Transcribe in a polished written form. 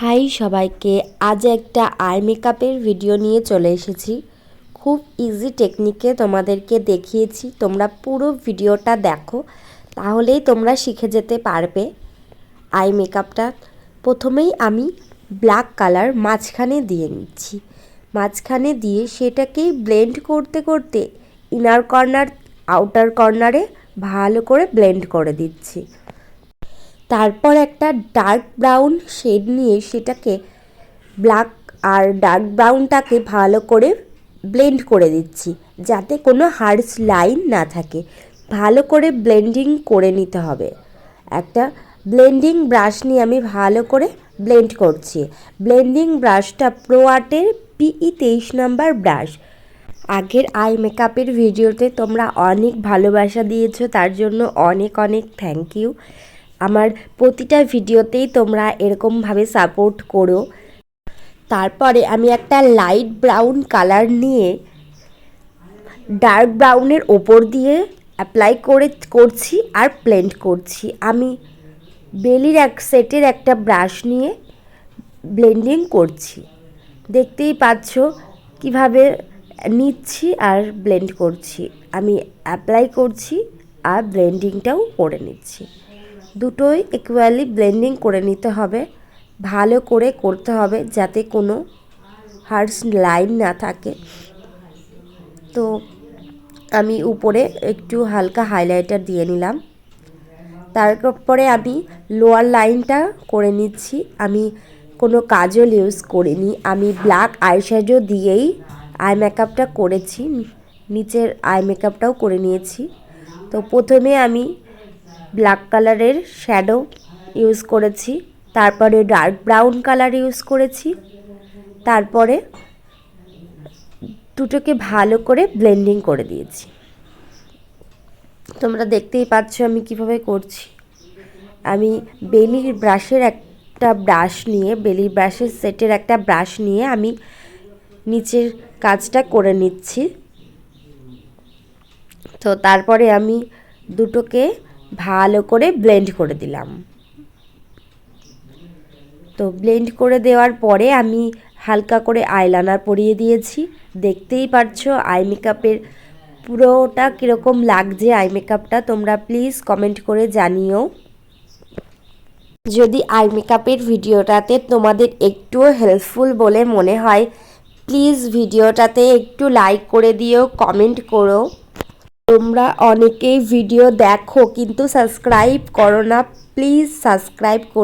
High সবাইকে, আজ একটা আই মেকআপের ভিডিও নিয়ে চলে এসেছি। খুব ইজি টেকনিকে তোমাদেরকে দেখিয়েছি, তোমরা পুরো ভিডিওটা দেখো, তাহলেই তোমরা শিখে যেতে পারবে আই মেকআপটা। প্রথমেই আমি ব্ল্যাক কালার মাঝখানে দিয়ে নিচ্ছি। মাঝখানে দিয়ে সেটাকেই ব্লেন্ড করতে করতে ইনার কর্নার আউটার কর্নারে ভালো করে ব্লেন্ড করে দিচ্ছি। তারপর একটা ডার্ক ব্রাউন শেড নিয়ে সেটাকে ব্ল্যাক আর ডার্ক ব্রাউনটাকে ভালো করে ব্লেন্ড করে দিচ্ছি, যাতে কোনো হার্শ লাইন না থাকে। ভালো করে ব্লেন্ডিং করে নিতে হবে। একটা ব্লেন্ডিং ব্রাশ নিয়ে আমি ভালো করে ব্লেন্ড করছি। ব্লেন্ডিং ব্রাশটা প্রো আর্টের PE 23 নাম্বার ব্রাশ। আগের আই মেকআপের ভিডিওতে তোমরা অনেক ভালোবাসা দিয়েছো, তার জন্য অনেক অনেক থ্যাংক ইউ। আমার প্রতিটা ভিডিওতেই তোমরা এরকমভাবে সাপোর্ট করো। তারপরে আমি একটা লাইট ব্রাউন কালার নিয়ে ডার্ক ব্রাউনের ওপর দিয়ে অ্যাপ্লাই করছি আর ব্লেন্ড করছি। আমি বেলির সেটের একটা ব্রাশ নিয়ে ব্লেন্ডিং করছি। দেখতেই পাচ্ছ কিভাবে নিচ্ছি আর ব্লেন্ড করছি। আমি অ্যাপ্লাই করছি আর ব্লেন্ডিংটাও করে নিচ্ছি। দুটোই ইকুয়ালি ব্লেন্ডিং করে নিতে হবে, ভালো করে করতে হবে যাতে কোনো হার্শ লাইন না থাকে। তো আমি উপরে একটু হালকা হাইলাইটার দিয়ে নিলাম। তারপরে আমি লোয়ার লাইনটা করে নিচ্ছি। আমি কোনো কাজল ইউজ করিনি, আমি ব্ল্যাক আইশ্যাডো দিয়েই আই মেকআপটা করেছি। নিচের আই মেকআপটাও করে নিয়েছি। তো প্রথমে আমি ব্ল্যাক কালারের শ্যাডো ইউজ করেছি, তারপরে ডার্ক ব্রাউন কালার ইউজ করেছি, তারপরে দুটোকে ভালো করে ব্লেন্ডিং করে দিয়েছি। তোমরা দেখতেই পাচ্ছ আমি কিভাবে করছি। আমি বেলির ব্রাশের একটা ব্রাশ নিয়ে বেলির ব্রাশের সেটের একটা ব্রাশ নিয়ে আমি নিচের কাজটা করে নিচ্ছি। তো তারপরে আমি দুটোকে ভালো করে ব্লেন্ড করে দিলাম। তো ব্লেন্ড করে দেওয়ার পরে আমি হালকা করে আইলাইনার পরিয়ে দিয়েছি। দেখতেই পারছো আই মেকআপের পুরোটা কীরকম লাগছে আই মেকআপটা, তোমরা প্লিজ কমেন্ট করে জানিও। যদি আই মেকআপের ভিডিওটাতে তোমাদের একটুও হেল্পফুল বলে মনে হয়, প্লিজ ভিডিওটাতে একটু লাইক করে দিও, কমেন্ট করো। তোমরা অনেকেই ভিডিও দেখো কিন্তু সাবস্ক্রাইব করো না, প্লিজ সাবস্ক্রাইব করো।